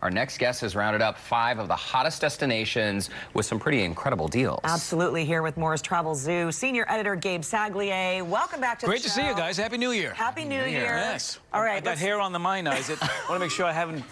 Our next guest has rounded up 5 of the hottest destinations with some pretty incredible deals. Absolutely. Here with more is Travelzoo senior editor Gabe SAGLIE. Welcome back to the show. Great to see you guys. Happy New Year. Happy New Year. Yes. All right. I got hair on my eyes. I want to make sure I haven't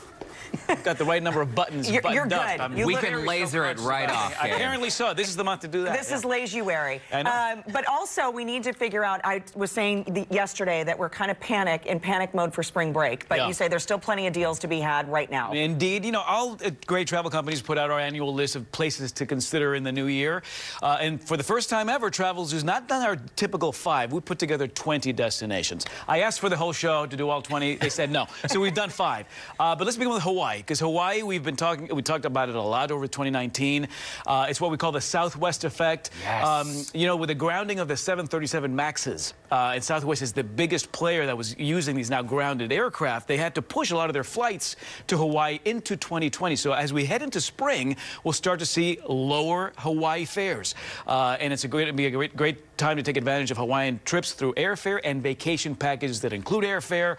got the right number of buttons. You're good. We can laser it right off. Apparently so. This is the month to do that. This is Leisuary. I know. But also, we need to figure out, I was saying yesterday that we're kind of in panic mode for spring break. But you say there's still plenty of deals to be had right now. Indeed. You know, all great travel companies put out our annual list of places to consider in the new year. And for the first time ever, Travelzoo's not done our typical 5. We put together 20 destinations. I asked for the whole show to do all 20. They said no. So we've done 5. But let's begin with Hawaii, because Hawaii, we talked about it a lot over 2019. It's what we call the Southwest effect. Yes. You know, with the grounding of the 737 Maxes, and Southwest is the biggest player that was using these now grounded aircraft, they had to push a lot of their flights to Hawaii into 2020. So as we head into spring, we'll start to see lower Hawaii fares. And it's it'll be a great time to take advantage of Hawaiian trips through airfare and vacation packages that include airfare.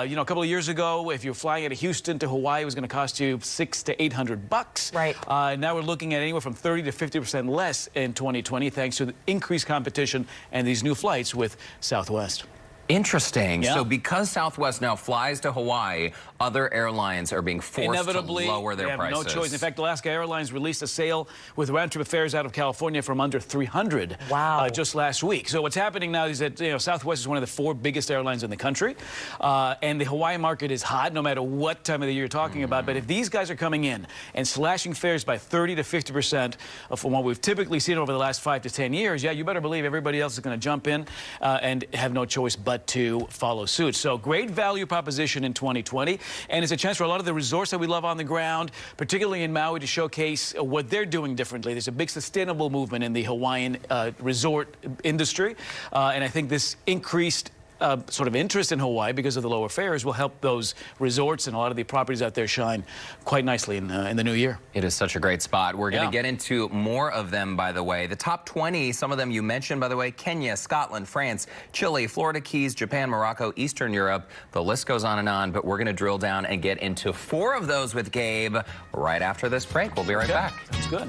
You know, a couple of years ago, if you're flying out of Houston to Hawaii, it was going to cost you $600 to $800. Right. Now we're looking at anywhere from 30 to 50% less in 2020, thanks to the increased competition and these new flights with Southwest. Interesting. Yeah. So because Southwest now flies to Hawaii, other airlines are being forced to lower their prices. No choice. In fact, Alaska Airlines released a sale with round-trip fares out of California from under $300 just last week. So what's happening now is that, you know, Southwest is one of the 4 biggest airlines in the country, and the Hawaii market is hot no matter what time of the year you're talking about. But if these guys are coming in and slashing fares by 30 to 50% from what we've typically seen over the last 5 to 10 years, yeah, you better believe everybody else is going to jump in and have no choice but to follow suit. So great value proposition in 2020, and it's a chance for a lot of the resorts that we love on the ground, particularly in Maui, to showcase what they're doing differently. There's a big sustainable movement in the Hawaiian resort industry, and I think this increased sort of interest in Hawaii because of the lower fares will help those resorts and a lot of the properties out there shine quite nicely in the new year. It is such a great spot. We're going to get into more of them, by the way. The top 20, some of them you mentioned, by the way: Kenya, Scotland, France, Chile, Florida Keys, Japan, Morocco, Eastern Europe. The list goes on, but we're going to drill down and get into 4 of those with Gabe right after this break. We'll be right back. That's good.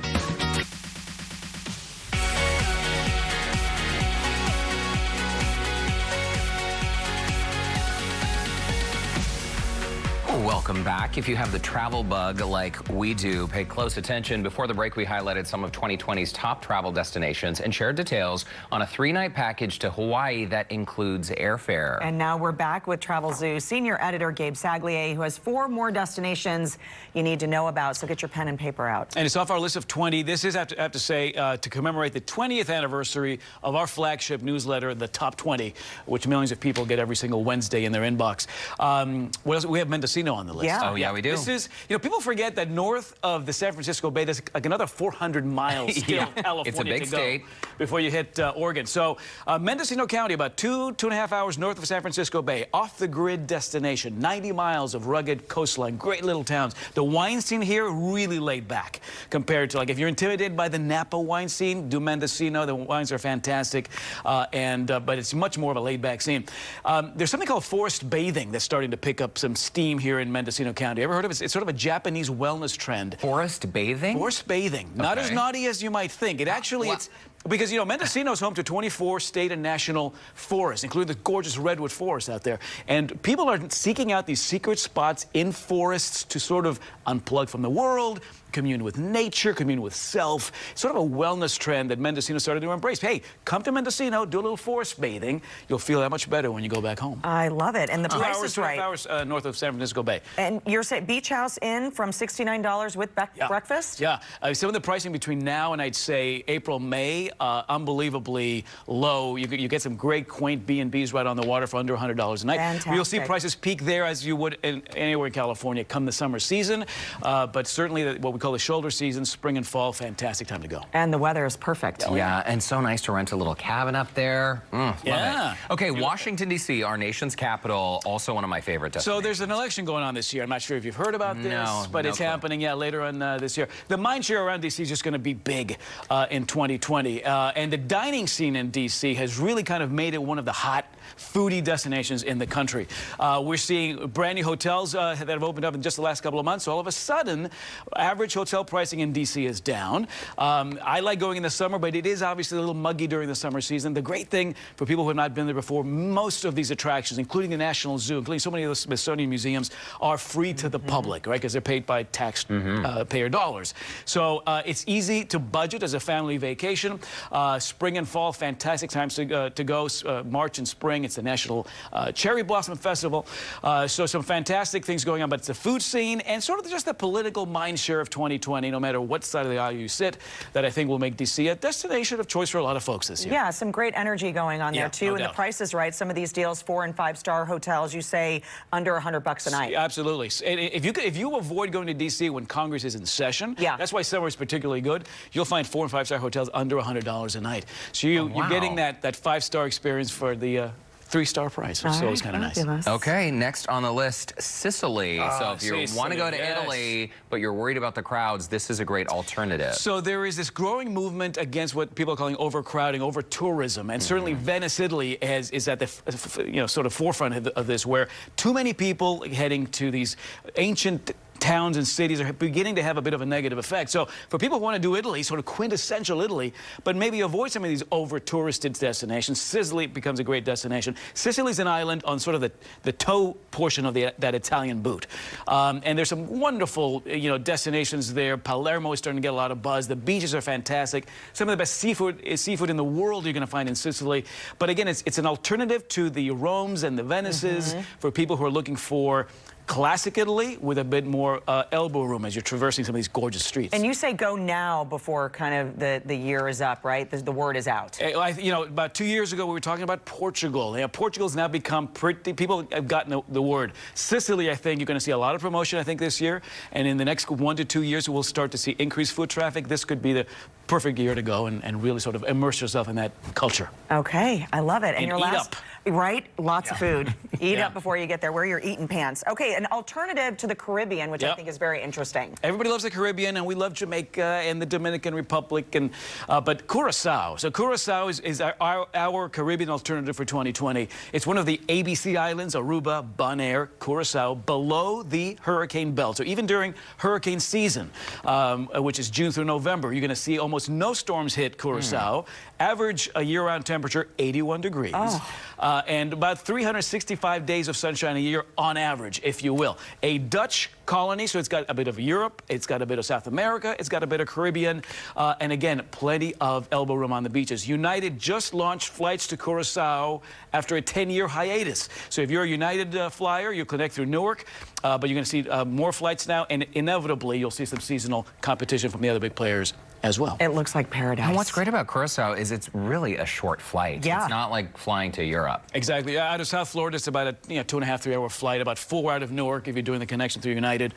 Welcome back. If you have the travel bug like we do, pay close attention. Before the break, we highlighted some of 2020's top travel destinations and shared details on a 3-night package to Hawaii that includes airfare. And now we're back with Travelzoo senior editor Gabe SAGLIE, who has 4 more destinations you need to know about. So get your pen and paper out. And it's off our list of 20. This is, I have to say, to commemorate the 20th anniversary of our flagship newsletter, The Top 20, which millions of people get every single Wednesday in their inbox. What else? We have Mendocino on the list. Yeah. Oh, yeah, we do. This is, you know, people forget that north of the San Francisco Bay, there's like another 400 miles still in California it's a big to go state before you hit Oregon. So Mendocino County, about 2.5 hours north of San Francisco Bay, off-the-grid destination, 90 miles of rugged coastline, great little towns. The wine scene here, really laid back compared to, like, if you're intimidated by the Napa wine scene, do Mendocino. The wines are fantastic, but it's much more of a laid-back scene. There's something called forest bathing that's starting to pick up some steam here in Mendocino County. Ever heard of it? It's sort of a Japanese wellness trend. Forest bathing? Forest bathing. Not as naughty as you might think. It actually, it's because, you know, Mendocino is home to 24 state and national forests, including the gorgeous redwood forest out there. And people are seeking out these secret spots in forests to sort of unplug from the world, commune with nature, commune with self. Sort of a wellness trend that Mendocino started to embrace. Hey, come to Mendocino, do a little forest bathing. You'll feel that much better when you go back home. I love it. And the price is right. 2 hours north of San Francisco Bay. And you're saying Beach House Inn from $69 with breakfast? Yeah. Some of the pricing between now and I'd say April, May, unbelievably low. You get some great quaint B&Bs right on the water for under $100 a night. Fantastic. You'll see prices peak there as you would anywhere in California come the summer season. But certainly what we call the shoulder season, spring and fall, fantastic time to go. And the weather is perfect. Yeah, and so nice to rent a little cabin up there. Love it. Okay, Washington, D.C., our nation's capital, also one of my favorite destinations. So there's an election going on this year. I'm not sure if you've heard about this, but it's happening, later on this year. The mind share around D.C. is just going to be big in 2020. D.C. And the dining scene in D.C. has really kind of made it one of the hot foodie destinations in the country. We're seeing brand new hotels that have opened up in just the last couple of months. So all of a sudden, average hotel pricing in D.C. is down. I like going in the summer, but it is obviously a little muggy during the summer season. The great thing for people who have not been there before, most of these attractions, including the National Zoo, including so many of the Smithsonian museums, are free to the public, right? Because they're paid by taxpayer dollars. So it's easy to budget as a family vacation. Spring and fall, fantastic times to go. March and spring, it's the National Cherry Blossom Festival. So some fantastic things going on, but it's the food scene and sort of just the political mindshare of 2020, no matter what side of the aisle you sit, that I think will make D.C. a destination of choice for a lot of folks this year. Yeah, some great energy going on there, too. No and doubt. The price is right. Some of these deals, 4- and 5-star hotels, you say under $100 a night. Absolutely. If you avoid going to D.C. when Congress is in session, that's why summer is particularly good. You'll find 4- and 5-star hotels under $100 a night. So you're getting that 5-star experience for the 3-star price, which is always kind of nice. Okay, next on the list, Sicily. So if you want to go to Italy, but you're worried about the crowds, this is a great alternative. So there is this growing movement against what people are calling overcrowding, over-tourism, and certainly Venice, Italy is at the sort of forefront of this, where too many people heading to these ancient towns and cities are beginning to have a bit of a negative effect. So for people who want to do Italy, sort of quintessential Italy, but maybe avoid some of these over-touristed destinations, Sicily becomes a great destination. Sicily's an island on sort of the toe portion of that Italian boot. And there's some wonderful, destinations there. Palermo is starting to get a lot of buzz. The beaches are fantastic. Some of the best seafood in the world you're going to find in Sicily. But again, it's an alternative to the Romes and the Venices for people who are looking for classic Italy with a bit more elbow room as you're traversing some of these gorgeous streets. And you say go now before kind of the year is up, right? The word is out. About 2 years ago, we were talking about Portugal. Portugal's now become pretty, people have gotten the word. Sicily, I think, you're going to see a lot of promotion, I think, this year. And in the next 1 to 2 years, we'll start to see increased foot traffic. This could be the perfect year to go and really sort of immerse yourself in that culture. Okay, I love it. And your eat last, up. Right? Lots of food. Eat up before you get there. Wear your eating pants. Okay, an alternative to the Caribbean, which I think is very interesting. Everybody loves the Caribbean, and we love Jamaica and the Dominican Republic, and but Curacao. So Curacao is our Caribbean alternative for 2020. It's one of the ABC islands, Aruba, Bonaire, Curacao, below the hurricane belt. So even during hurricane season, which is June through November, you're going to see almost no storms hit Curacao. Average year-round temperature, 81 degrees. And about 365 days of sunshine a year on average, if you will. A Dutch colony, so it's got a bit of Europe, it's got a bit of South America, it's got a bit of Caribbean, and again, plenty of elbow room on the beaches. United just launched flights to Curacao after a 10-year hiatus. So if you're a United flyer, you'll connect through Newark, but you're going to see more flights now, and inevitably you'll see some seasonal competition from the other big players as well. It looks like paradise. And what's great about Curacao is it's really a short flight. Yeah. It's not like flying to Europe. Exactly. Out of South Florida, it's about a 2.5 to 3 hour flight, about 4 out of Newark if you're doing the connection through United.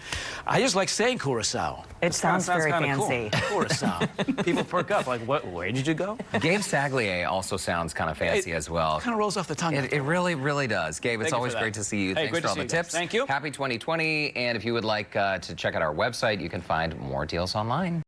I just like saying Curacao. It sounds very fancy. Cool. Curacao. People perk up like, what? Where did you go? Gabe SAGLIE also sounds kind of fancy as well. Kind of rolls off the tongue. It really, really does. Gabe, it's always great to see you. Hey, Thanks for all the tips. Thank you. Happy 2020. And if you would like to check out our website, you can find more deals online.